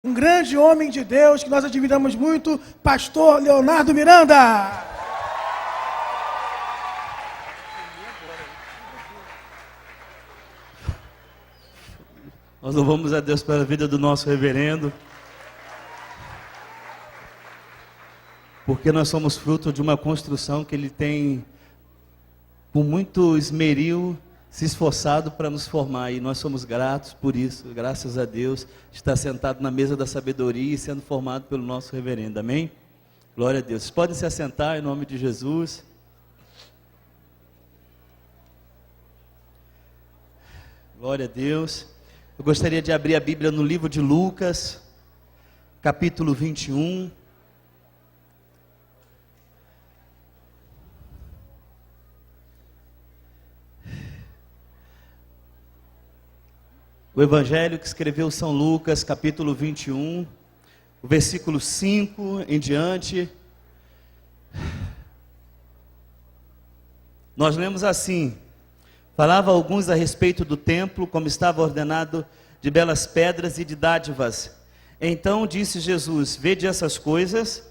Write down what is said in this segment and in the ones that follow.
Um grande homem de Deus que nós admiramos muito, pastor Leonardo Miranda. Nós louvamos a Deus pela vida do nosso reverendo, porque nós somos fruto de uma construção que ele tem, com muito esmeril, se esforçado para nos formar, e nós somos gratos por isso, graças a Deus, estar sentado na mesa da sabedoria e sendo formado pelo nosso reverendo, amém? Glória a Deus. Vocês podem se assentar em nome de Jesus. Glória a Deus. Eu gostaria de abrir a Bíblia no livro de Lucas, capítulo 21. O Evangelho que escreveu São Lucas, capítulo 21, o versículo 5 em diante. Nós lemos assim: falava alguns a respeito do templo, como estava ordenado de belas pedras e de dádivas. Então disse Jesus: vede essas coisas,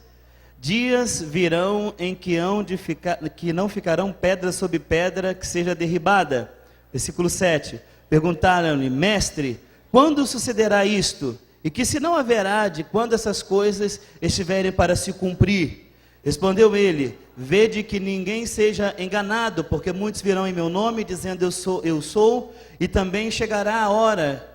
dias virão em que não ficarão pedra sobre pedra que seja derribada. Versículo 7. Perguntaram-lhe: mestre, quando sucederá isto? E que se não haverá de quando essas coisas estiverem para se cumprir? Respondeu ele: vede que ninguém seja enganado, porque muitos virão em meu nome, dizendo eu sou, e também chegou a hora,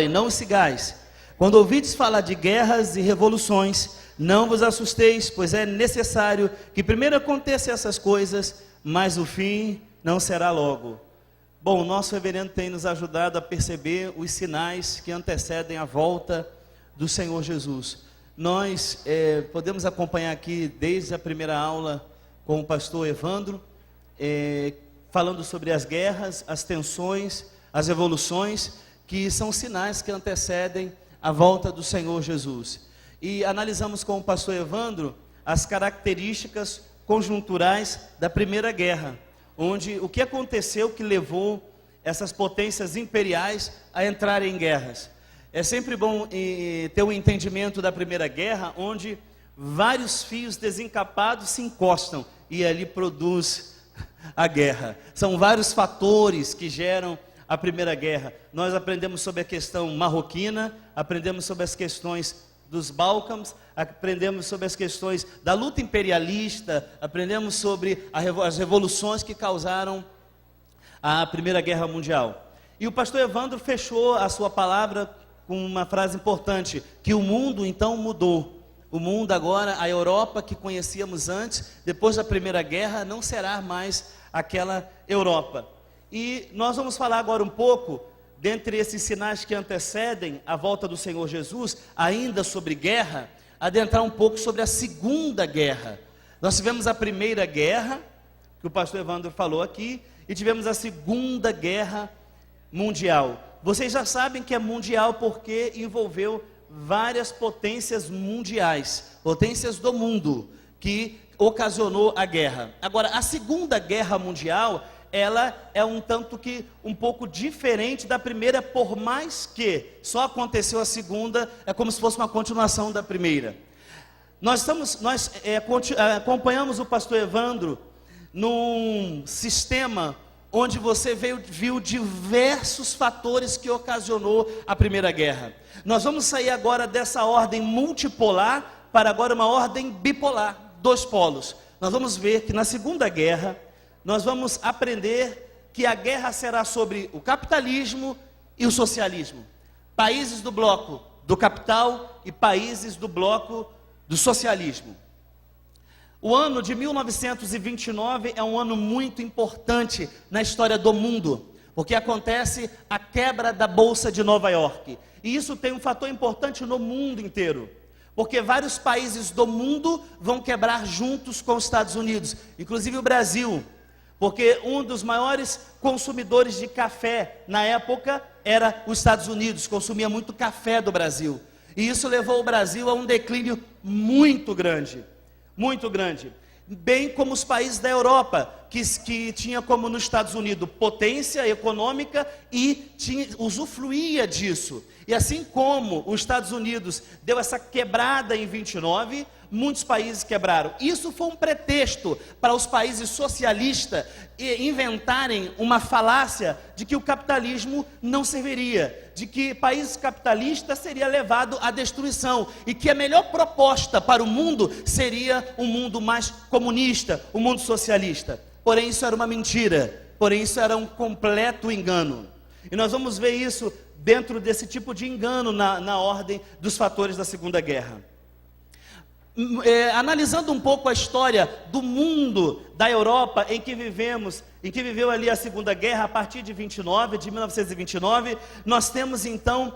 e não os sigais. Quando ouvides falar de guerras e revoluções, não vos assusteis, pois é necessário que primeiro aconteçam essas coisas, mas o fim não será logo. Bom, o nosso reverendo tem nos ajudado a perceber os sinais que antecedem a volta do Senhor Jesus. Nós podemos acompanhar aqui desde a primeira aula com o pastor Evandro, falando sobre as guerras, as tensões, as revoluções, que são sinais que antecedem a volta do Senhor Jesus. E analisamos com o pastor Evandro as características conjunturais da primeira guerra, onde o que aconteceu que levou essas potências imperiais a entrarem em guerras. É sempre bom ter um entendimento da primeira guerra, onde vários fios desencapados se encostam e ali produz a guerra. São vários fatores que geram a primeira guerra. Nós aprendemos sobre a questão marroquina, aprendemos sobre as questões dos Balcãs, aprendemos sobre as questões da luta imperialista, aprendemos sobre as revoluções que causaram a Primeira Guerra Mundial. E o pastor Evandro fechou a sua palavra com uma frase importante, que o mundo então mudou. O mundo agora, a Europa que conhecíamos antes, depois da Primeira Guerra, não será mais aquela Europa. E nós vamos falar agora um pouco, dentre esses sinais que antecedem a volta do Senhor Jesus, ainda sobre guerra, adentrar um pouco sobre a Segunda Guerra. Nós tivemos a Primeira Guerra, que o pastor Evandro falou aqui, e tivemos a Segunda Guerra Mundial. Vocês já sabem que é mundial porque envolveu várias potências mundiais, potências do mundo, que ocasionou a guerra. Agora, a Segunda Guerra Mundial, ela é um pouco diferente da primeira, por mais que só aconteceu a segunda, é como se fosse uma continuação da primeira. Nós acompanhamos o pastor Evandro num sistema onde você viu diversos fatores que ocasionou a primeira guerra. Nós vamos sair agora dessa ordem multipolar para agora uma ordem bipolar, dois polos. Nós vamos ver que na Segunda Guerra nós vamos aprender que a guerra será sobre o capitalismo e o socialismo. Países do bloco do capital e países do bloco do socialismo. O ano de 1929 é um ano muito importante na história do mundo, porque acontece a quebra da Bolsa de Nova York. E isso tem um fator importante no mundo inteiro, porque vários países do mundo vão quebrar juntos com os Estados Unidos, inclusive o Brasil, porque um dos maiores consumidores de café na época era os Estados Unidos, consumia muito café do Brasil. E isso levou o Brasil a um declínio muito grande, bem como os países da Europa, que tinha como nos Estados Unidos potência econômica e usufruía disso. E assim como os Estados Unidos deu essa quebrada em 29, muitos países quebraram. Isso foi um pretexto para os países socialistas inventarem uma falácia de que o capitalismo não serviria, de que países capitalistas seria levado à destruição e que a melhor proposta para o mundo seria um mundo mais comunista, um mundo socialista. Porém, isso era uma mentira, porém, isso era um completo engano. E nós vamos ver isso dentro desse tipo de engano na ordem dos fatores da Segunda Guerra. Analisando um pouco a história do mundo, da Europa em que viveu ali a Segunda Guerra, a partir de 1929, nós temos então,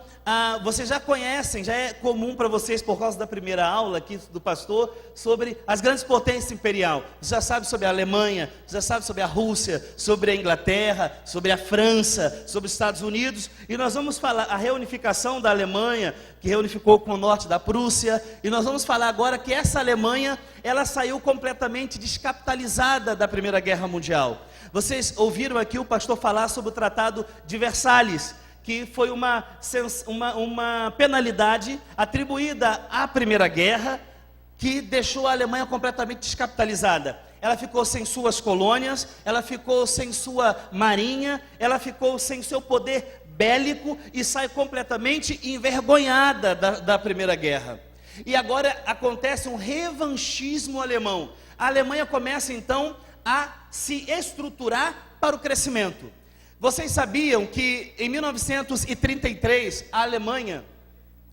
vocês já conhecem, já é comum para vocês por causa da primeira aula aqui do pastor, sobre as grandes potências imperiais. Você já sabe sobre a Alemanha, você já sabe sobre a Rússia, sobre a Inglaterra, sobre a França, sobre os Estados Unidos, e nós vamos falar a reunificação da Alemanha, que reunificou com o norte da Prússia, e nós vamos falar agora que essa Alemanha, ela saiu completamente descapitalizada da Primeira Guerra Mundial. Vocês ouviram aqui o pastor falar sobre o Tratado de Versalhes, que foi uma penalidade atribuída à Primeira Guerra, que deixou a Alemanha completamente descapitalizada. Ela ficou sem suas colônias, ela ficou sem sua marinha, ela ficou sem seu poder bélico e sai completamente envergonhada da Primeira Guerra. E agora acontece um revanchismo alemão. A Alemanha começa então a se estruturar para o crescimento. Vocês sabiam que em 1933 a Alemanha,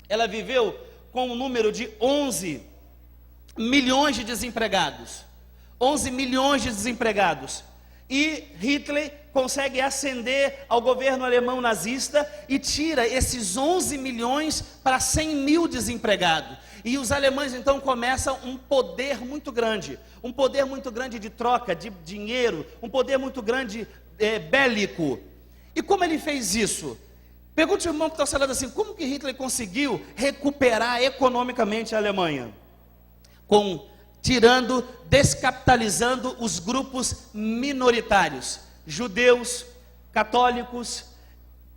ela viveu com um número de 11 milhões de desempregados. 11 milhões de desempregados. E Hitler consegue ascender ao governo alemão nazista e tira esses 11 milhões para 100 mil desempregados. E os alemães então começam um poder muito grande de troca de dinheiro, um poder muito grande bélico. E como ele fez isso? Pergunte ao irmão que está ao seu lado assim, como que Hitler conseguiu recuperar economicamente a Alemanha? Descapitalizando os grupos minoritários, judeus, católicos,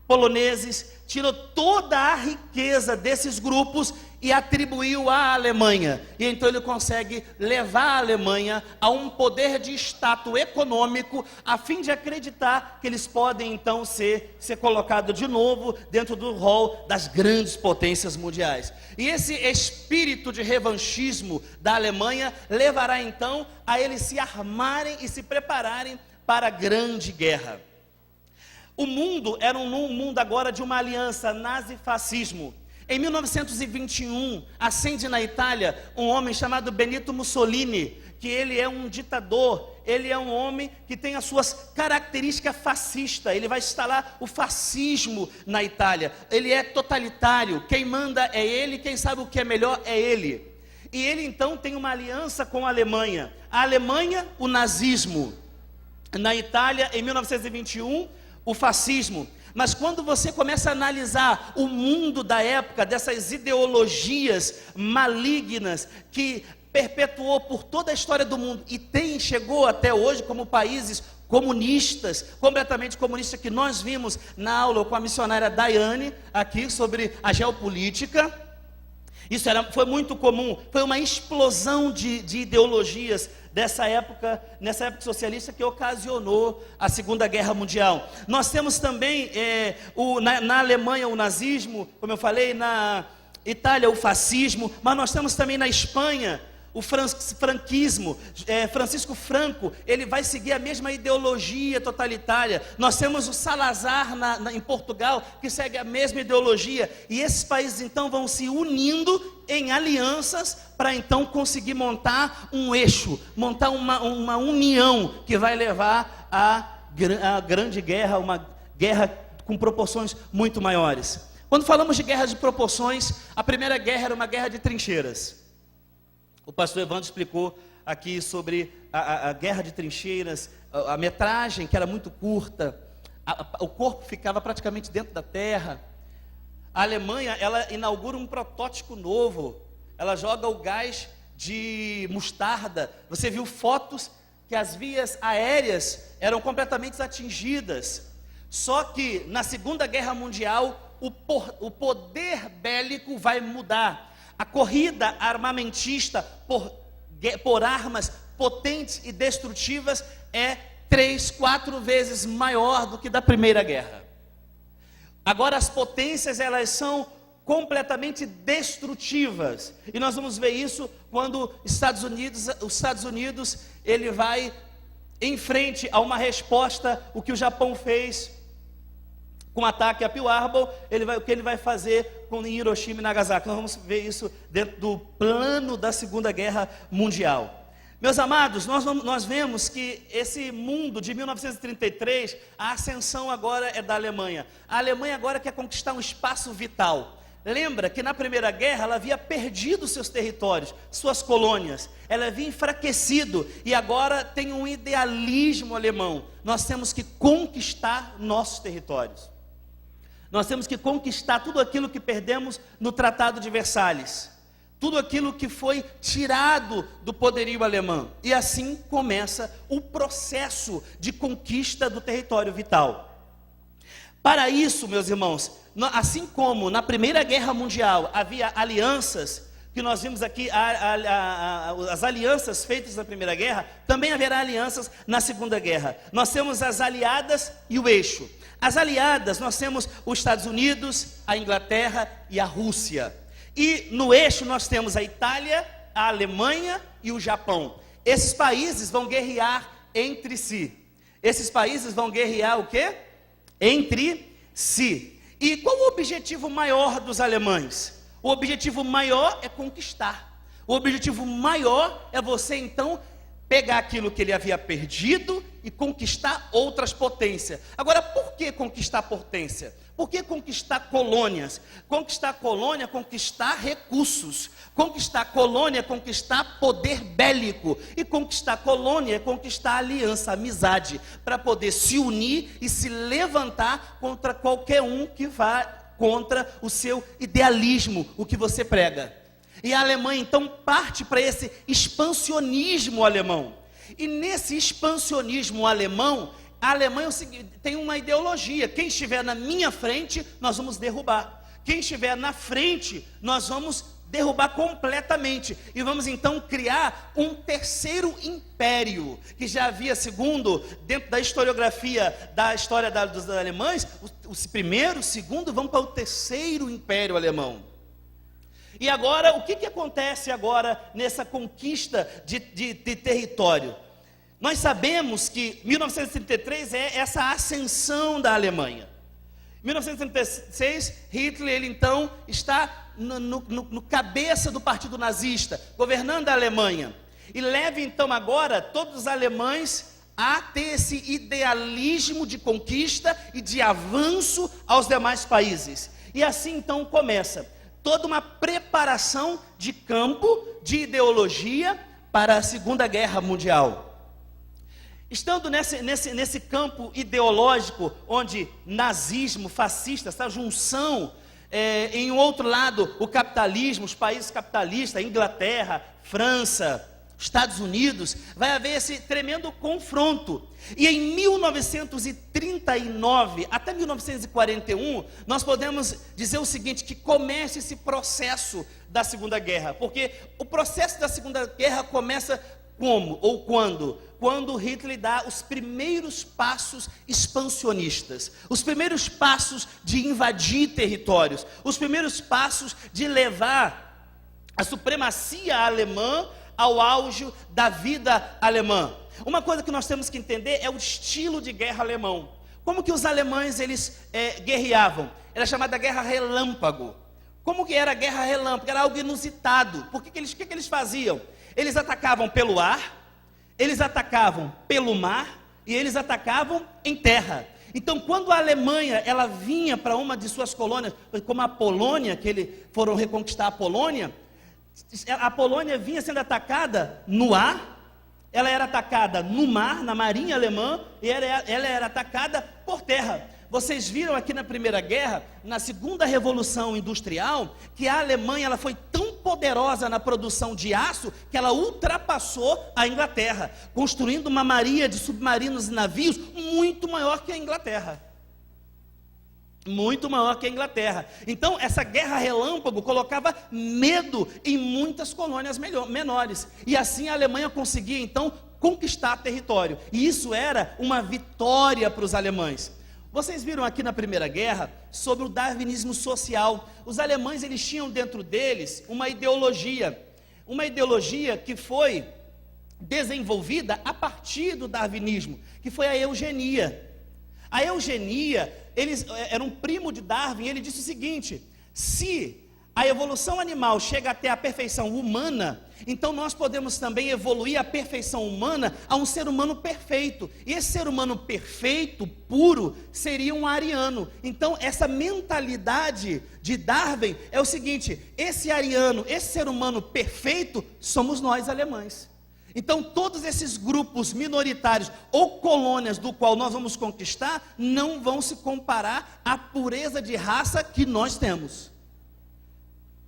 poloneses, tirou toda a riqueza desses grupos e atribuiu à Alemanha. E então ele consegue levar a Alemanha a um poder de status econômico, a fim de acreditar que eles podem então ser colocados de novo dentro do rol das grandes potências mundiais. E esse espírito de revanchismo da Alemanha levará então a eles se armarem e se prepararem para a grande guerra. O mundo era um mundo agora de uma aliança nazi-fascismo. Em 1921, ascende na Itália um homem chamado Benito Mussolini, que ele é um ditador, ele é um homem que tem as suas características fascistas, ele vai instalar o fascismo na Itália, ele é totalitário, quem manda é ele, quem sabe o que é melhor é ele. E ele então tem uma aliança com a Alemanha, o nazismo, na Itália em 1921, o fascismo. Mas quando você começa a analisar o mundo da época, dessas ideologias malignas que perpetuou por toda a história do mundo e chegou até hoje como países comunistas, completamente comunistas, que nós vimos na aula com a missionária Daiane aqui sobre a geopolítica. Isso foi muito comum, foi uma explosão de ideologias nessa época socialista que ocasionou a Segunda Guerra Mundial. Nós temos também na Alemanha o nazismo, como eu falei, na Itália o fascismo, mas nós temos também na Espanha o franquismo. Francisco Franco, ele vai seguir a mesma ideologia totalitária. Nós temos o Salazar em Portugal, que segue a mesma ideologia, e esses países então vão se unindo em alianças para então conseguir montar um eixo, montar uma união que vai levar a grande guerra, uma guerra com proporções muito maiores. Quando falamos de guerra de proporções, a primeira guerra era uma guerra de trincheiras. O pastor Evandro explicou aqui sobre a guerra de trincheiras, a metragem que era muito curta, o corpo ficava praticamente dentro da terra. A Alemanha, ela inaugura um protótipo novo, ela joga o gás de mostarda. Você viu fotos que as vias aéreas eram completamente atingidas. Só que na Segunda Guerra Mundial, o poder bélico vai mudar. A corrida armamentista por armas potentes e destrutivas é 3, 4 vezes maior do que da Primeira Guerra. Agora as potências, elas são completamente destrutivas, e nós vamos ver isso quando os Estados Unidos ele vai em frente a uma resposta, o que o Japão fez com o ataque a Pearl Harbor, o que ele vai fazer com Hiroshima e Nagasaki. Nós vamos ver isso dentro do plano da Segunda Guerra Mundial. Meus amados, nós vemos que esse mundo de 1933, a ascensão agora é da Alemanha. A Alemanha agora quer conquistar um espaço vital. Lembra que na Primeira Guerra ela havia perdido seus territórios, suas colônias, ela havia enfraquecido, e agora tem um idealismo alemão. Nós temos que conquistar nossos territórios. Nós temos que conquistar tudo aquilo que perdemos no Tratado de Versalhes, tudo aquilo que foi tirado do poderio alemão. E assim começa o processo de conquista do território vital. Para isso, meus irmãos, assim como na Primeira Guerra Mundial havia alianças, que nós vimos aqui, as alianças feitas na Primeira Guerra, também haverá alianças na Segunda Guerra. Nós temos as aliadas e o eixo. As aliadas, nós temos os Estados Unidos, a Inglaterra e a Rússia. E no eixo nós temos a Itália, a Alemanha e o Japão. Esses países vão guerrear entre si. Esses países vão guerrear o quê? Entre si. E qual o objetivo maior dos alemães? O objetivo maior é conquistar. O objetivo maior é você então pegar aquilo que ele havia perdido e conquistar outras potências. Agora, por que conquistar potência? Por que conquistar colônias? Conquistar colônia, conquistar recursos. Conquistar colônia, conquistar poder bélico. E conquistar colônia é conquistar aliança, amizade, para poder se unir e se levantar contra qualquer um que vá contra o seu idealismo, o que você prega. E a Alemanha então parte para esse expansionismo alemão. E nesse expansionismo alemão, a Alemanha tem uma ideologia: quem estiver na minha frente, nós vamos derrubar. Quem estiver na frente, nós vamos derrubar completamente. E vamos então criar um terceiro império, que já havia, segundo, dentro da historiografia da história dos alemães, o primeiro, o segundo, vão para o terceiro império alemão. E agora, o que acontece agora nessa conquista de território? Nós sabemos que 1933 é essa ascensão da Alemanha. Em 1936, Hitler, ele então está no cabeça do partido nazista, governando a Alemanha. E leva então agora todos os alemães a ter esse idealismo de conquista e de avanço aos demais países. E assim então começa toda uma preparação de campo, de ideologia para a Segunda Guerra Mundial. Estando nesse campo ideológico, onde nazismo, fascista, essa junção, em um outro lado, o capitalismo, os países capitalistas, Inglaterra, França, Estados Unidos, vai haver esse tremendo confronto. E em 1939 até 1941, nós podemos dizer o seguinte, que começa esse processo da Segunda Guerra. Porque o processo da Segunda Guerra começa como ou quando? Quando Hitler dá os primeiros passos expansionistas, os primeiros passos de invadir territórios, os primeiros passos de levar a supremacia alemã ao auge da vida alemã. Uma coisa que nós temos que entender é o estilo de guerra alemão. Como que os alemães eles guerreavam? Era chamada guerra relâmpago. Como que era a guerra relâmpago? Era algo inusitado. O que eles faziam? Eles atacavam pelo ar, eles atacavam pelo mar e eles atacavam em terra. Então, quando a Alemanha ela vinha para uma de suas colônias, como a Polônia, que eles foram reconquistar a Polônia vinha sendo atacada no ar, ela era atacada no mar, na marinha alemã, e ela era atacada por terra. Vocês viram aqui na Primeira Guerra, na Segunda Revolução Industrial, que a Alemanha ela foi tão poderosa na produção de aço que ela ultrapassou a Inglaterra, construindo uma marinha de submarinos e navios muito maior que a Inglaterra. Muito maior que a Inglaterra. Então, essa guerra relâmpago colocava medo em muitas colônias menores. E assim a Alemanha conseguia, então, conquistar território. E isso era uma vitória para os alemães. Vocês viram aqui na Primeira Guerra sobre o darwinismo social. Os alemães, eles tinham dentro deles uma ideologia que foi desenvolvida a partir do darwinismo, que foi a eugenia. A eugenia, era um primo de Darwin, ele disse o seguinte: se a evolução animal chega até a perfeição humana, então nós podemos também evoluir a perfeição humana a um ser humano perfeito. E esse ser humano perfeito, puro, seria um ariano. Então essa mentalidade de Darwin é o seguinte: esse ariano, esse ser humano perfeito, somos nós alemães. Então todos esses grupos minoritários ou colônias do qual nós vamos conquistar não vão se comparar à pureza de raça que nós temos.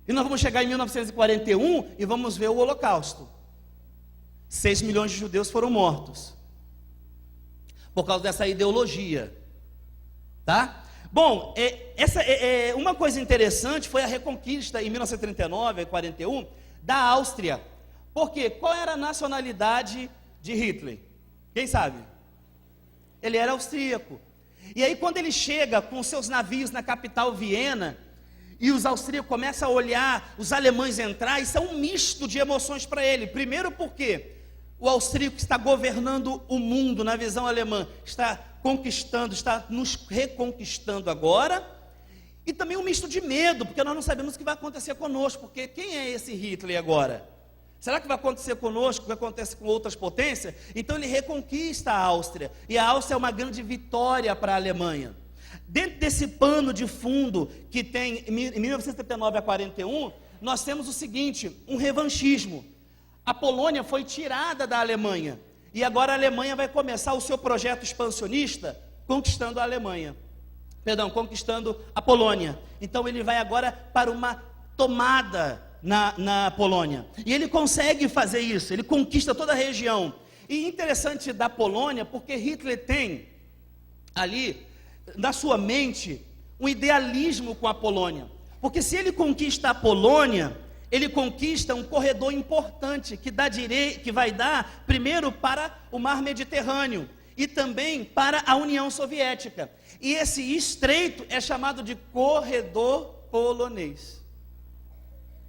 E nós vamos chegar em 1941 e vamos ver o Holocausto. 6 milhões de judeus foram mortos por causa dessa ideologia, tá? Bom, uma coisa interessante foi a reconquista em 1939 e 41 da Áustria. Por quê? Qual era a nacionalidade de Hitler? Quem sabe? Ele era austríaco. E aí quando ele chega com seus navios na capital Viena, e os austríacos começam a olhar os alemães entrar, isso é um misto de emoções para ele. Primeiro porque o austríaco está governando o mundo na visão alemã, está conquistando, está nos reconquistando agora. E também um misto de medo, porque nós não sabemos o que vai acontecer conosco, porque quem é esse Hitler agora? Será que vai acontecer conosco, vai acontecer com outras potências? Então ele reconquista a Áustria, e a Áustria é uma grande vitória para a Alemanha. Dentro desse pano de fundo que tem em 1939 a 41, nós temos o seguinte, um revanchismo. A Polônia foi tirada da Alemanha, e agora a Alemanha vai começar o seu projeto expansionista, conquistando a Polônia. Então ele vai agora para uma tomada na Polônia, e ele consegue fazer isso, ele conquista toda a região. E interessante da Polônia, porque Hitler tem ali na sua mente um idealismo com a Polônia, porque se ele conquista a Polônia, ele conquista um corredor importante que vai dar primeiro para o mar Mediterrâneo e também para a União Soviética, e esse estreito é chamado de corredor polonês.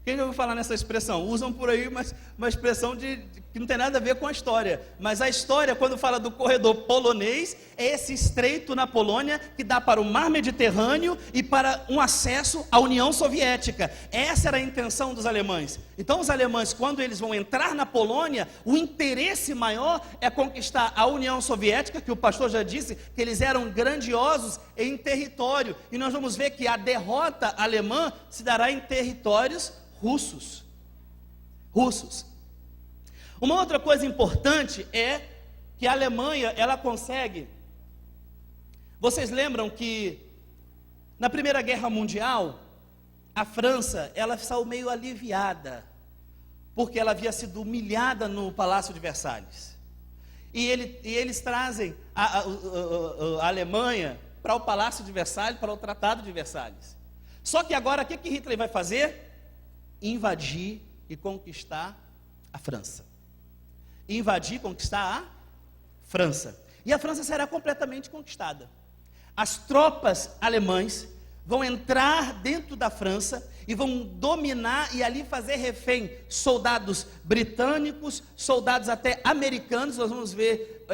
Quem já ouviu falar nessa expressão? Usam por aí uma expressão que não tem nada a ver com a história. Mas a história, quando fala do corredor polonês, é esse estreito na Polônia que dá para o mar Mediterrâneo e para um acesso à União Soviética. Essa era a intenção dos alemães. Então os alemães, quando eles vão entrar na Polônia, o interesse maior é conquistar a União Soviética, que o pastor já disse que eles eram grandiosos em território. E nós vamos ver que a derrota alemã se dará em territórios russos. Uma outra coisa importante é que a Alemanha, ela consegue. Vocês lembram que na Primeira Guerra Mundial, a França, ela saiu meio aliviada, porque ela havia sido humilhada no Palácio de Versalhes. E eles trazem a Alemanha para o Palácio de Versalhes, para o Tratado de Versalhes. Só que agora, o que Hitler vai fazer? Invadir e conquistar a França. Invadir e conquistar a França. E a França será completamente conquistada. As tropas alemãs vão entrar dentro da França e vão dominar e ali fazer refém soldados britânicos, soldados até americanos. Nós vamos ver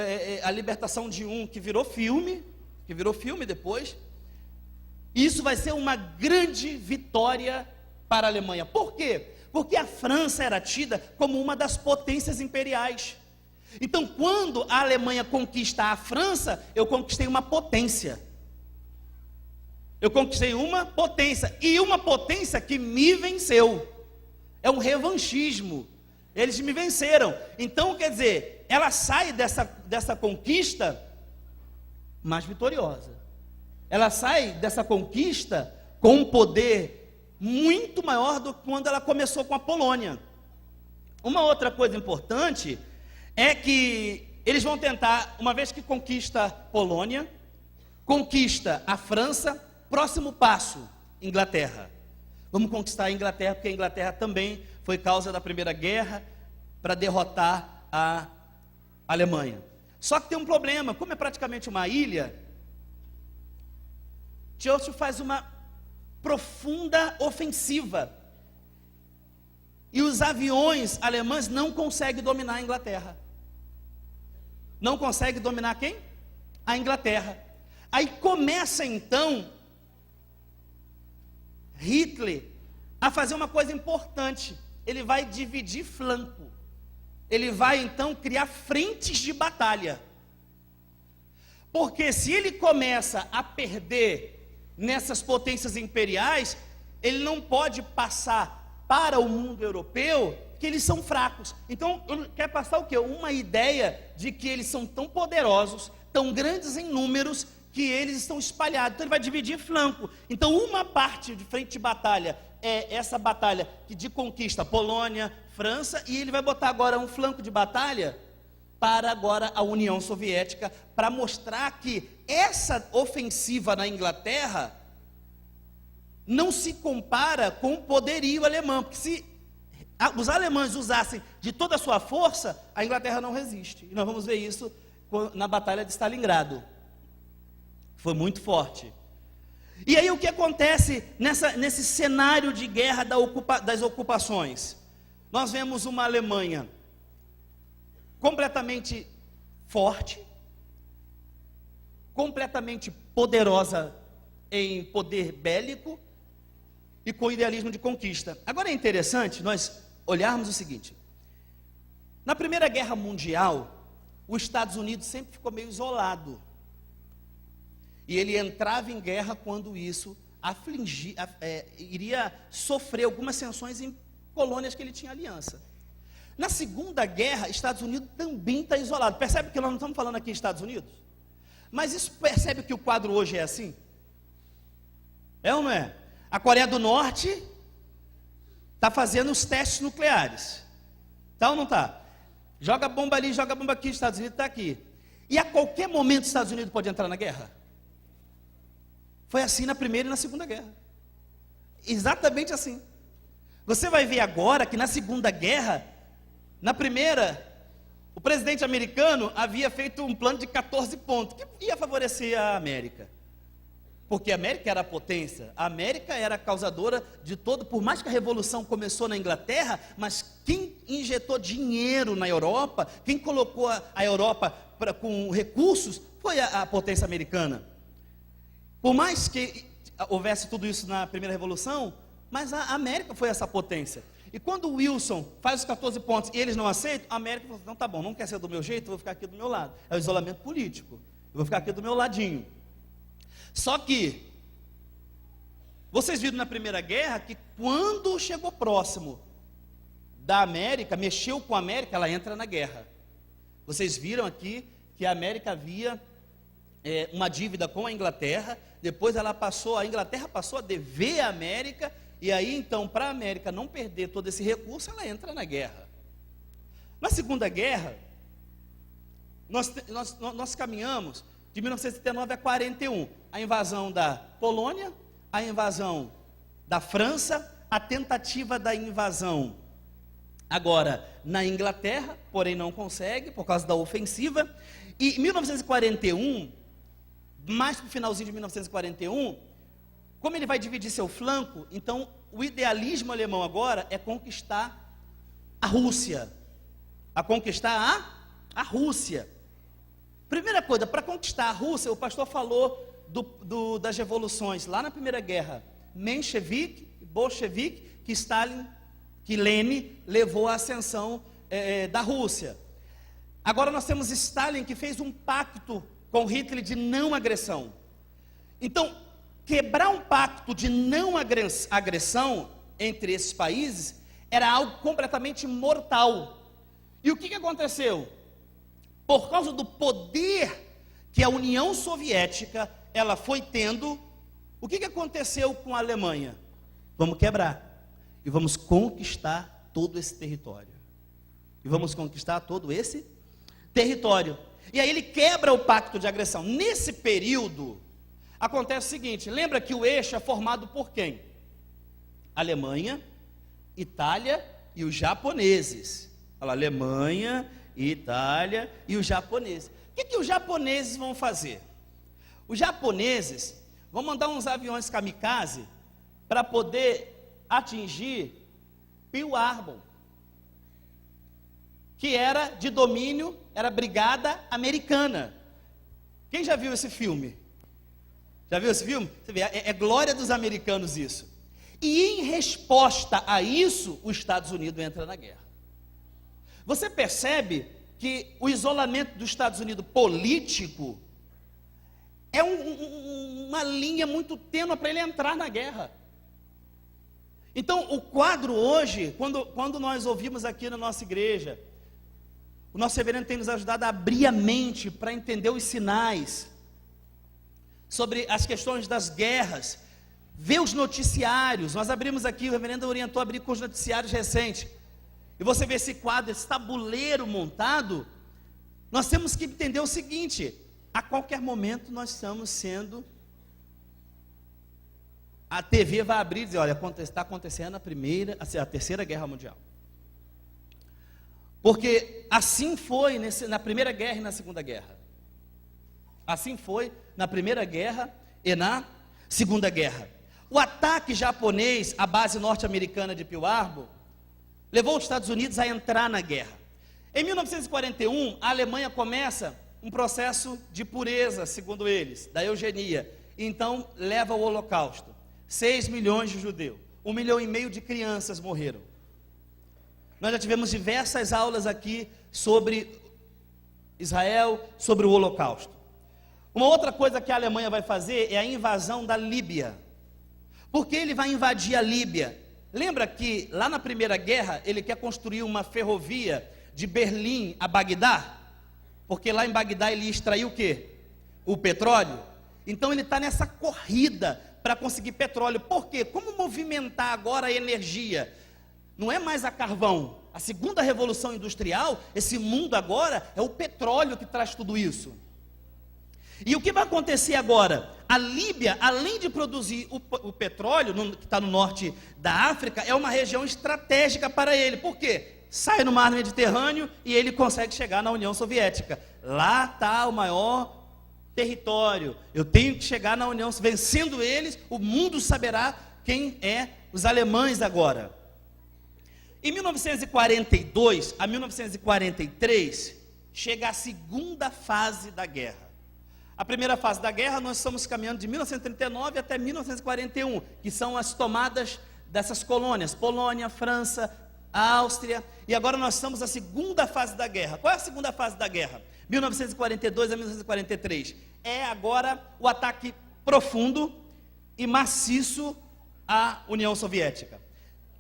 a libertação de um que virou filme depois. E isso vai ser uma grande vitória para a Alemanha. Por quê? Porque a França era tida como uma das potências imperiais. Então, quando a Alemanha conquista a França, eu conquistei uma potência. Eu conquistei uma potência, e uma potência que me venceu. É um revanchismo. Eles me venceram. Então, quer dizer, ela sai dessa conquista mais vitoriosa. Ela sai dessa conquista com um poder muito maior do que quando ela começou com a Polônia. Uma outra coisa importante é que eles vão tentar, uma vez que conquista a Polônia, conquista a França, próximo passo, Inglaterra. Vamos conquistar a Inglaterra, porque a Inglaterra também foi causa da Primeira Guerra para derrotar a Alemanha. Só que tem um problema, como é praticamente uma ilha, Churchill faz uma profunda ofensiva. E os aviões alemães não conseguem dominar a Inglaterra. Não conseguem dominar quem? A Inglaterra. Aí começa então Hitler a fazer uma coisa importante. Ele vai dividir flanco. Ele vai então criar frentes de batalha. Porque se ele começa a perder nessas potências imperiais, ele não pode passar para o mundo europeu que eles são fracos. Então, quer passar o quê? Uma ideia de que eles são tão poderosos, tão grandes em números, que eles estão espalhados. Então ele vai dividir flanco. Então uma parte de frente de batalha é essa batalha de conquista, Polônia, França, e ele vai botar agora um flanco de batalha para agora a União Soviética, para mostrar que essa ofensiva na Inglaterra não se compara com o poderio alemão, porque se os alemães usassem de toda a sua força, a Inglaterra não resiste. E nós vamos ver isso na Batalha de Stalingrado. Foi muito forte. E aí o que acontece nesse cenário de guerra das ocupações? Nós vemos uma Alemanha completamente forte, completamente poderosa em poder bélico e com idealismo de conquista. Agora é interessante nós olharmos o seguinte: na Primeira Guerra Mundial, os Estados Unidos sempre ficou meio isolado. E ele entrava em guerra quando isso iria sofrer algumas sanções em colônias que ele tinha aliança. Na Segunda Guerra, Estados Unidos também está isolado. Percebe que nós não estamos falando aqui Estados Unidos? Mas isso, percebe que o quadro hoje é assim? É ou não é? A Coreia do Norte está fazendo os testes nucleares. Está ou não está? Joga bomba ali, joga bomba aqui, Estados Unidos está aqui. E a qualquer momento os Estados Unidos pode entrar na guerra? Foi assim na Primeira e na Segunda Guerra. Exatamente assim. Você vai ver agora que na Segunda Guerra, na Primeira, o presidente americano havia feito um plano de 14 pontos, que ia favorecer a América. Porque a América era a potência, a América era a causadora de todo, por mais que a Revolução começou na Inglaterra, mas quem injetou dinheiro na Europa, quem colocou a Europa com recursos, foi a potência americana. Por mais que houvesse tudo isso na Primeira Revolução, mas a América foi essa potência. E quando o Wilson faz os 14 pontos e eles não aceitam, a América falou: não, tá bom, não quer ser do meu jeito, eu vou ficar aqui do meu lado. É o isolamento político, eu vou ficar aqui do meu ladinho. Só que, vocês viram na Primeira Guerra que quando chegou próximo da América, mexeu com a América, ela entra na guerra. Vocês viram aqui que a América havia uma dívida com a Inglaterra, depois a Inglaterra passou a dever à América, e aí então, para a América não perder todo esse recurso, ela entra na guerra. Na Segunda Guerra, nós caminhamos de 1939 a 41, a invasão da Polônia, a invasão da França, a tentativa da invasão agora na Inglaterra, porém não consegue, por causa da ofensiva, e em 1941, mais para o finalzinho de 1941, como ele vai dividir seu flanco, então o idealismo alemão agora é conquistar a Rússia. A Rússia. Primeira coisa, para conquistar a Rússia, o pastor falou das revoluções lá na Primeira Guerra, menchevique, bolchevique, que Lenin levou à ascensão da Rússia. Agora nós temos Stalin, que fez um pacto com Hitler de não agressão. Então, quebrar um pacto de não agressão entre esses países era algo completamente mortal. E o que aconteceu? Por causa do poder que a União Soviética ela foi tendo, o que aconteceu com a Alemanha? vamos quebrar e vamos conquistar todo esse território. E vamos conquistar todo esse território. E aí ele quebra o pacto de agressão. Nesse período, acontece o seguinte, lembra que o eixo é formado por quem? Alemanha, Itália e os japoneses. Fala, Alemanha, Itália e os japoneses. O que os japoneses vão fazer? Os japoneses vão mandar uns aviões kamikaze para poder atingir Pearl Harbor, que era de domínio, era brigada americana. Quem já viu esse filme? Já viu esse filme? Você vê, é glória dos americanos isso. E em resposta a isso, os Estados Unidos entra na guerra. Você percebe que o isolamento dos Estados Unidos político é uma linha muito tênue para ele entrar na guerra. Então, o quadro hoje, quando nós ouvimos aqui na nossa igreja, o nosso reverendo tem nos ajudado a abrir a mente para entender os sinais sobre as questões das guerras, ver os noticiários. Nós abrimos aqui, o reverendo orientou a abrir com os noticiários recentes. E você vê esse quadro, esse tabuleiro montado. Nós temos que entender o seguinte: a qualquer momento nós estamos sendo... A TV vai abrir e dizer, olha, está acontecendo a terceira guerra mundial. Porque assim foi na primeira guerra e na segunda guerra. Assim foi na primeira guerra e na segunda guerra. O ataque japonês à base norte-americana de Pearl Harbor levou os Estados Unidos a entrar na guerra. Em 1941, a Alemanha começa um processo de pureza, segundo eles, da eugenia. Então, leva ao Holocausto. 6 milhões de judeus, 1,5 milhão de crianças morreram. Nós já tivemos diversas aulas aqui sobre Israel, sobre o Holocausto. Uma outra coisa que a Alemanha vai fazer é a invasão da Líbia. Por que ele vai invadir a Líbia? Lembra que lá na Primeira Guerra ele quer construir uma ferrovia de Berlim a Bagdá? Porque lá em Bagdá ele extraiu o quê? O petróleo. Então ele está nessa corrida para conseguir petróleo. Por quê? Como movimentar agora a energia? Não é mais a carvão. A segunda revolução industrial, esse mundo agora, é o petróleo que traz tudo isso. E o que vai acontecer agora? A Líbia, além de produzir o petróleo, que está no norte da África, é uma região estratégica para ele. Por quê? Sai no mar Mediterrâneo e ele consegue chegar na União Soviética. Lá está o maior território. Eu tenho que chegar na União Soviética. Vencendo eles, o mundo saberá quem é os alemães agora. Em 1942 a 1943, chega a segunda fase da guerra. A primeira fase da guerra, nós estamos caminhando de 1939 até 1941, que são as tomadas dessas colônias, Polônia, França, Áustria, e agora nós estamos na segunda fase da guerra. Qual é a segunda fase da guerra? 1942 a 1943. É agora o ataque profundo e maciço à União Soviética.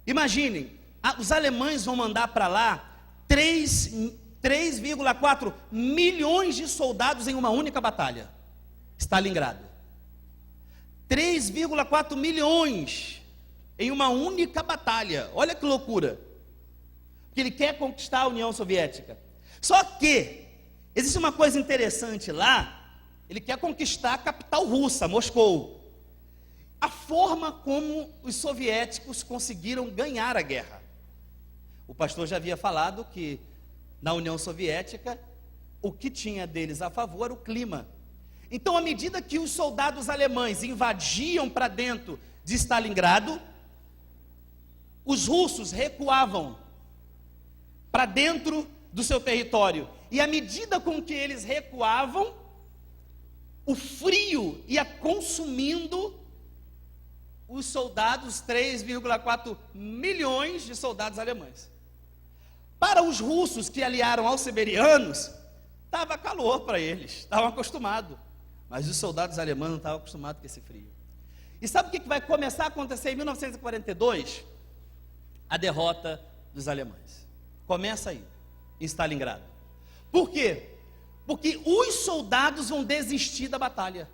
Imaginem, os alemães vão mandar para lá 3,4 milhões de soldados em uma única batalha. Stalingrado. 3,4 milhões em uma única batalha. Olha que loucura. Porque ele quer conquistar a União Soviética. Só que existe uma coisa interessante lá. Ele quer conquistar a capital russa, Moscou. A forma como os soviéticos conseguiram ganhar a guerra. O pastor já havia falado que na União Soviética, o que tinha deles a favor era o clima. Então, à medida que os soldados alemães invadiam para dentro de Stalingrado, os russos recuavam para dentro do seu território. E à medida com que eles recuavam, o frio ia consumindo os soldados, 3,4 milhões de soldados alemães. Para os russos que aliaram aos siberianos, estava calor para eles, estavam acostumados. Mas os soldados alemães não estavam acostumados com esse frio. E sabe o que vai começar a acontecer em 1942? A derrota dos alemães. Começa aí, em Stalingrado. Por quê? Porque os soldados vão desistir da batalha.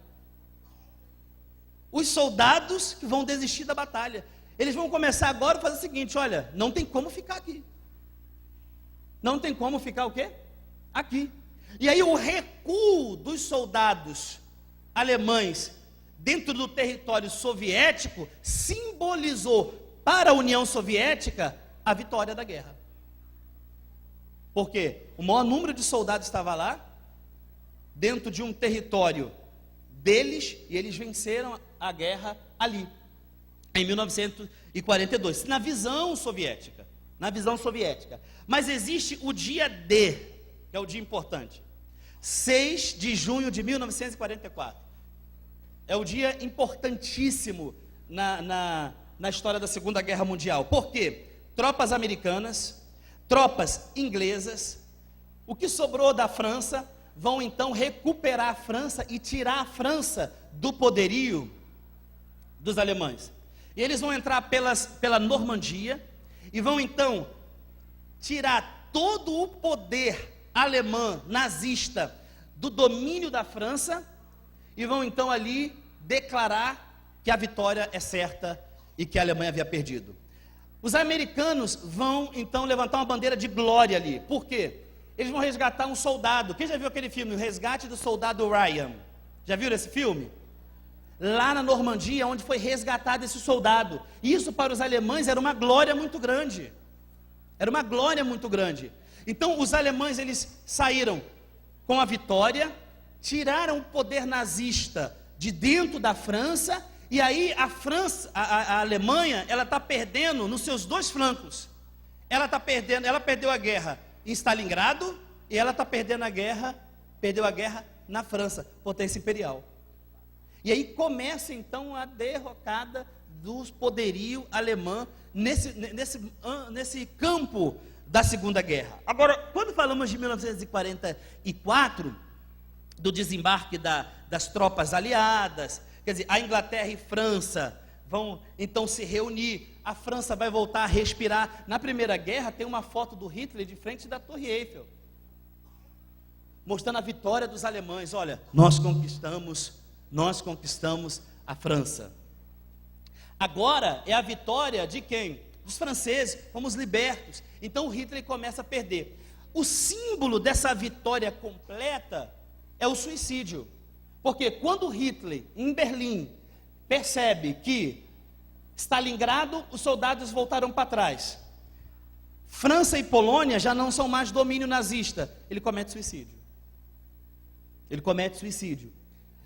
Os soldados que vão desistir da batalha. Eles vão começar agora a fazer o seguinte: olha, não tem como ficar aqui. Não tem como ficar o quê? Aqui. E aí o recuo dos soldados alemães dentro do território soviético simbolizou para a União Soviética a vitória da guerra. Por quê? O maior número de soldados estava lá, dentro de um território deles, e eles venceram a guerra ali, em 1942, na visão soviética. Na visão soviética. Mas existe o dia D, que é o dia importante. 6 de junho de 1944. É o dia importantíssimo na história da Segunda Guerra Mundial. Por quê? Tropas americanas, tropas inglesas, o que sobrou da França, vão então recuperar a França e tirar a França do poderio dos alemães. E eles vão entrar pela Normandia e vão então tirar todo o poder alemão nazista do domínio da França e vão então ali declarar que a vitória é certa e que a Alemanha havia perdido. Os americanos vão então levantar uma bandeira de glória ali. Por quê? Eles vão resgatar um soldado. Quem já viu aquele filme, O Resgate do Soldado Ryan? Já viram esse filme? Lá na Normandia, onde foi resgatado esse soldado. Isso para os alemães era uma glória muito grande. Era uma glória muito grande. Então os alemães, eles saíram com a vitória, tiraram o poder nazista de dentro da França, e aí a França, a Alemanha, ela está perdendo nos seus dois flancos. Ela perdeu a guerra em Stalingrado, e ela está perdendo perdeu a guerra na França, potência imperial. E aí começa então a derrocada do poderio alemão nesse campo da Segunda Guerra. Agora, quando falamos de 1944, do desembarque das tropas aliadas, quer dizer, a Inglaterra e França vão então se reunir, a França vai voltar a respirar. Na Primeira Guerra tem uma foto do Hitler de frente da Torre Eiffel, mostrando a vitória dos alemães. Olha, nós conquistamos a França. Agora é a vitória de quem? Dos franceses, fomos libertos. Então o Hitler começa a perder. O símbolo dessa vitória completa é o suicídio. Porque quando Hitler, em Berlim, percebe que Stalingrado, os soldados voltaram para trás, França e Polônia já não são mais domínio nazista, ele comete suicídio.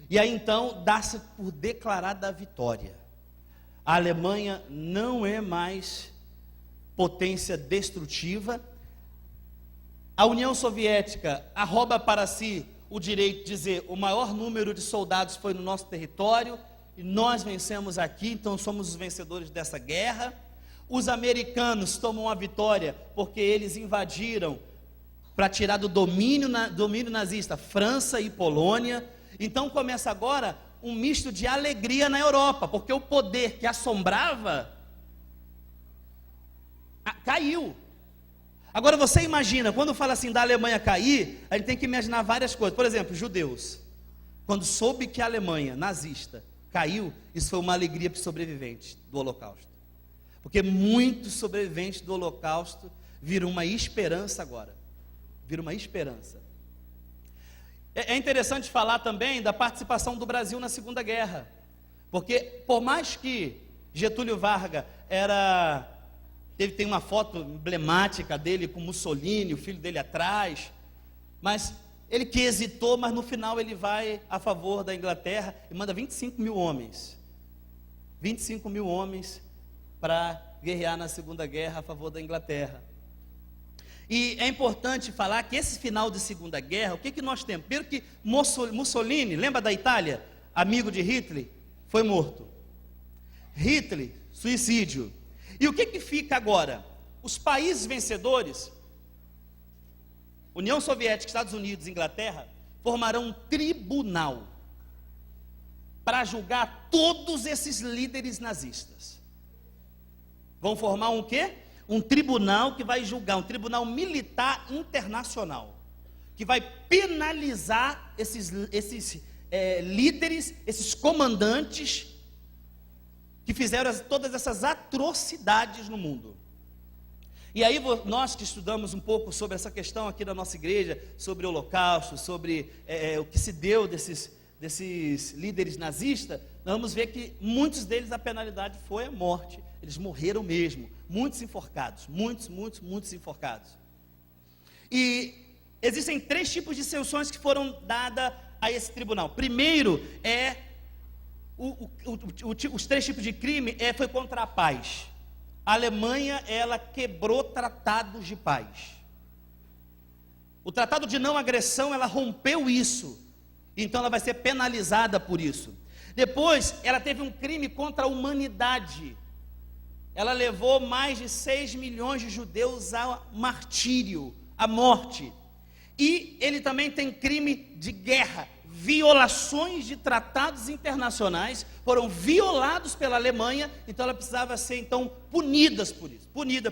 E aí então dá-se por declarada a vitória. A Alemanha não é mais potência destrutiva. A União Soviética arroba para si o direito de dizer: o maior número de soldados foi no nosso território e nós vencemos aqui, então somos os vencedores dessa guerra. Os americanos tomam a vitória porque eles invadiram para tirar do domínio nazista França e Polônia. Então começa agora um misto de alegria na Europa, porque o poder que assombrava caiu. Agora você imagina, quando fala assim da Alemanha cair, a gente tem que imaginar várias coisas. Por exemplo, judeus, quando soube que a Alemanha nazista caiu, isso foi uma alegria para os sobreviventes do Holocausto, porque muitos sobreviventes do Holocausto viram uma esperança agora, É interessante falar também da participação do Brasil na Segunda Guerra, porque por mais que Getúlio Vargas tem uma foto emblemática dele com Mussolini, o filho dele atrás, mas ele que hesitou, mas no final ele vai a favor da Inglaterra e manda 25 mil homens para guerrear na Segunda Guerra a favor da Inglaterra. E é importante falar que esse final de Segunda Guerra, o que nós temos? Primeiro que Mussolini, lembra da Itália? Amigo de Hitler, foi morto. Hitler, suicídio. E o que fica agora? Os países vencedores, União Soviética, Estados Unidos e Inglaterra, formarão um tribunal para julgar todos esses líderes nazistas. Vão formar um quê? Um tribunal que vai julgar, um tribunal militar internacional, que vai penalizar esses líderes, esses comandantes que fizeram todas essas atrocidades no mundo. E aí nós que estudamos um pouco sobre essa questão aqui da nossa igreja, sobre o Holocausto, sobre o que se deu desses líderes nazistas, nós vamos ver que muitos deles a penalidade foi a morte. Eles morreram mesmo, muitos enforcados, muitos enforcados. E existem 3 tipos de sanções que foram dadas a esse tribunal. Primeiro os 3 tipos de crime foi contra a paz. A Alemanha, ela quebrou tratados de paz. O tratado de não agressão, ela rompeu isso. Então ela vai ser penalizada por isso. Depois, ela teve um crime contra a humanidade. Ela levou mais de 6 milhões de judeus ao martírio, à morte. E ele também tem crime de guerra. Violações de tratados internacionais foram violados pela Alemanha, então ela precisava ser então punida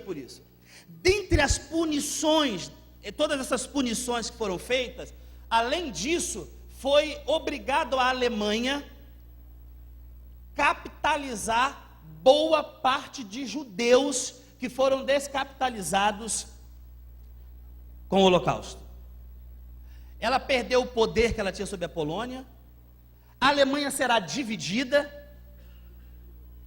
por isso. Dentre as punições, todas essas punições que foram feitas, além disso, foi obrigado a Alemanha capitalizar boa parte de judeus que foram descapitalizados com o Holocausto. Ela perdeu o poder que ela tinha sobre a Polônia. A Alemanha será dividida.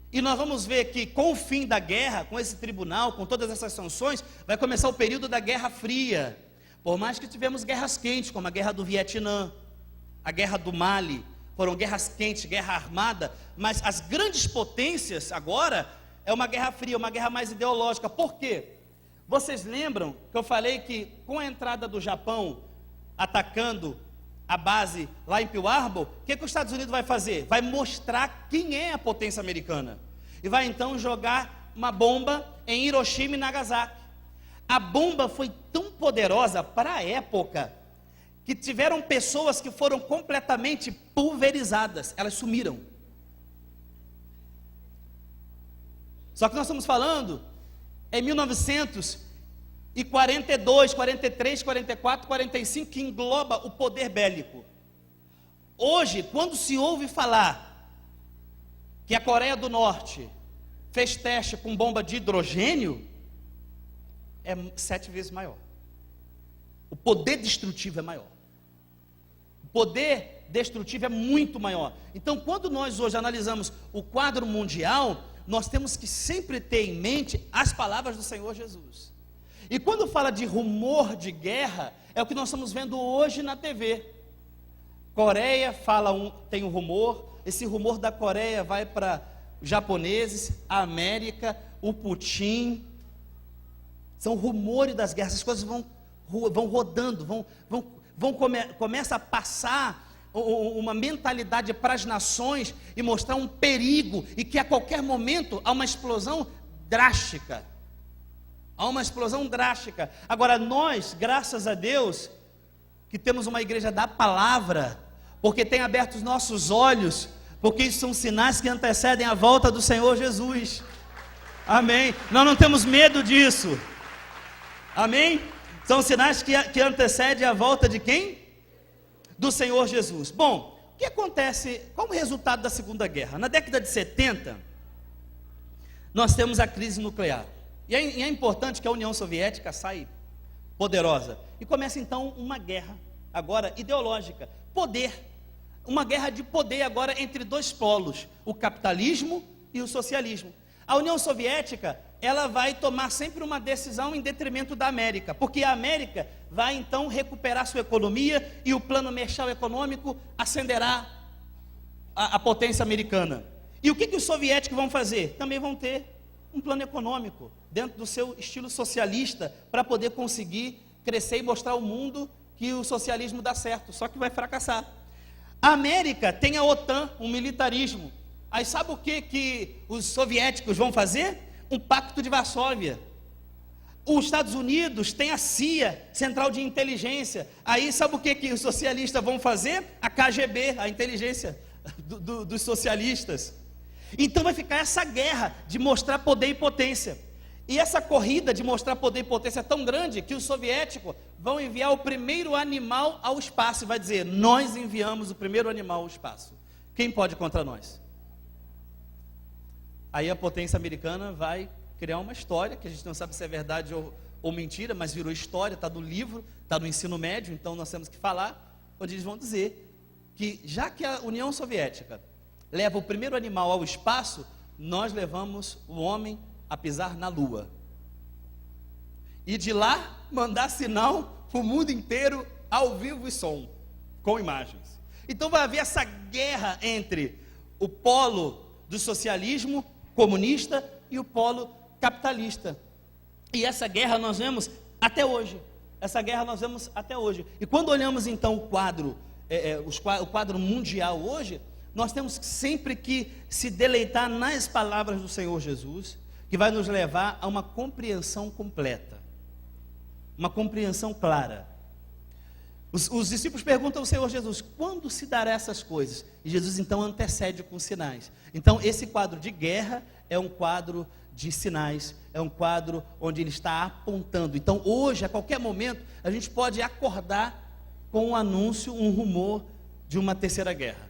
E nós vamos ver que com o fim da guerra, com esse tribunal, com todas essas sanções, vai começar o período da Guerra Fria. Por mais que tivemos guerras quentes, como a Guerra do Vietnã, a Guerra do Mali, foram guerras quentes, guerra armada, mas as grandes potências agora é uma guerra fria, uma guerra mais ideológica. Por quê? Vocês lembram que eu falei que com a entrada do Japão atacando a base lá em Pearl Harbor, o que os Estados Unidos vai fazer? Vai mostrar quem é a potência americana. E vai então jogar uma bomba em Hiroshima e Nagasaki. A bomba foi tão poderosa para a época, que tiveram pessoas que foram completamente pulverizadas, elas sumiram. Só que nós estamos falando em 1942, 43, 44, 45, que engloba o poder bélico. Hoje, quando se ouve falar que a Coreia do Norte fez teste com bomba de hidrogênio, é 7 vezes maior. O poder destrutivo é maior. O poder destrutivo é muito maior. Então, quando nós hoje analisamos o quadro mundial, nós temos que sempre ter em mente as palavras do Senhor Jesus. E quando fala de rumor de guerra, é o que nós estamos vendo hoje na TV. Coreia tem um rumor, esse rumor da Coreia vai para os japoneses, a América, o Putin. São rumores das guerras, essas coisas vão rodando, começa a passar uma mentalidade para as nações e mostrar um perigo, e que a qualquer momento há uma explosão drástica. Agora nós, graças a Deus, que temos uma igreja da palavra, porque tem aberto os nossos olhos, porque isso são sinais que antecedem a volta do Senhor Jesus. Amém? Nós não temos medo disso. Amém? São sinais que antecedem a volta de quem? Do Senhor Jesus. Bom, o que acontece, qual o resultado da Segunda Guerra? Na década de 70, nós temos a crise nuclear. E é importante que a União Soviética saia poderosa. E começa então uma guerra, agora ideológica. Poder. Uma guerra de poder agora entre 2 polos, o capitalismo e o socialismo. A União Soviética, ela vai tomar sempre uma decisão em detrimento da América, porque a América vai então recuperar sua economia e o plano Marshall econômico acenderá a potência americana. E o que os soviéticos vão fazer? Também vão ter um plano econômico, dentro do seu estilo socialista, para poder conseguir crescer e mostrar ao mundo que o socialismo dá certo, só que vai fracassar. A América tem a OTAN, um militarismo. Aí sabe o que os soviéticos vão fazer? Um pacto de Varsóvia. Os Estados Unidos tem a CIA, Central de Inteligência. Aí sabe o que os socialistas vão fazer? A KGB, a inteligência dos socialistas. Então vai ficar essa guerra de mostrar poder e potência. E essa corrida de mostrar poder e potência é tão grande que os soviéticos vão enviar o primeiro animal ao espaço. E vai dizer, nós enviamos o primeiro animal ao espaço. Quem pode contra nós? Aí a potência americana vai criar uma história, que a gente não sabe se é verdade ou mentira, mas virou história, está no livro, está no ensino médio, então nós temos que falar, onde eles vão dizer que já que a União Soviética leva o primeiro animal ao espaço, nós levamos o homem a pisar na Lua. E de lá mandar sinal para o mundo inteiro, ao vivo e som, com imagens. Então vai haver essa guerra entre o polo do socialismo comunista e o polo capitalista. E essa guerra nós vemos até hoje. Essa guerra nós vemos até hoje. E quando olhamos então o quadro mundial hoje, nós temos sempre que se deleitar nas palavras do Senhor Jesus, que vai nos levar a uma compreensão completa, uma compreensão clara. Os discípulos perguntam ao Senhor Jesus, quando se dará essas coisas? E Jesus então antecede com sinais. Então esse quadro de guerra é um quadro de sinais, é um quadro onde ele está apontando. Então hoje, a qualquer momento, a gente pode acordar com um anúncio, um rumor de uma terceira guerra.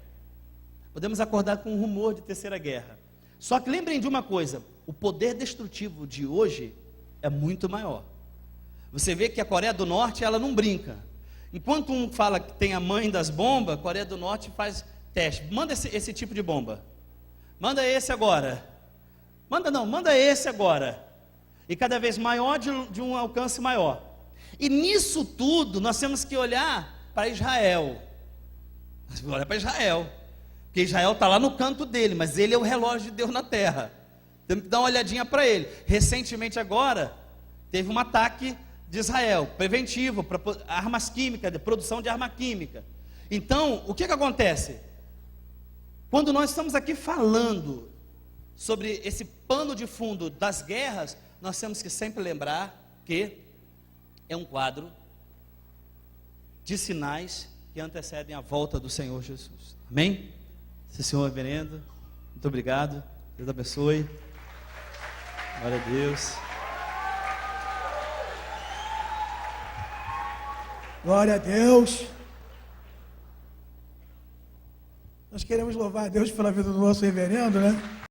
Podemos acordar com um rumor de terceira guerra. Só que lembrem de uma coisa, o poder destrutivo de hoje é muito maior. Você vê que a Coreia do Norte, ela não brinca. Enquanto um fala que tem a mãe das bombas, a Coreia do Norte faz teste. Manda esse tipo de bomba. Manda esse agora. Manda esse agora. E cada vez maior, de um alcance maior. E nisso tudo, nós temos que olhar para Israel. Olha para Israel. Porque Israel está lá no canto dele, mas ele é o relógio de Deus na terra. Temos que dar uma olhadinha para ele. Recentemente agora, teve um ataque de Israel, preventivo, para armas químicas, de produção de arma química. Então, o que acontece? Quando nós estamos aqui falando sobre esse pano de fundo das guerras, nós temos que sempre lembrar que é um quadro de sinais que antecedem a volta do Senhor Jesus. Amém? Esse Senhor reverendo, muito obrigado, Deus abençoe. Glória a Deus. Glória a Deus. Nós queremos louvar a Deus pela vida do nosso reverendo, né?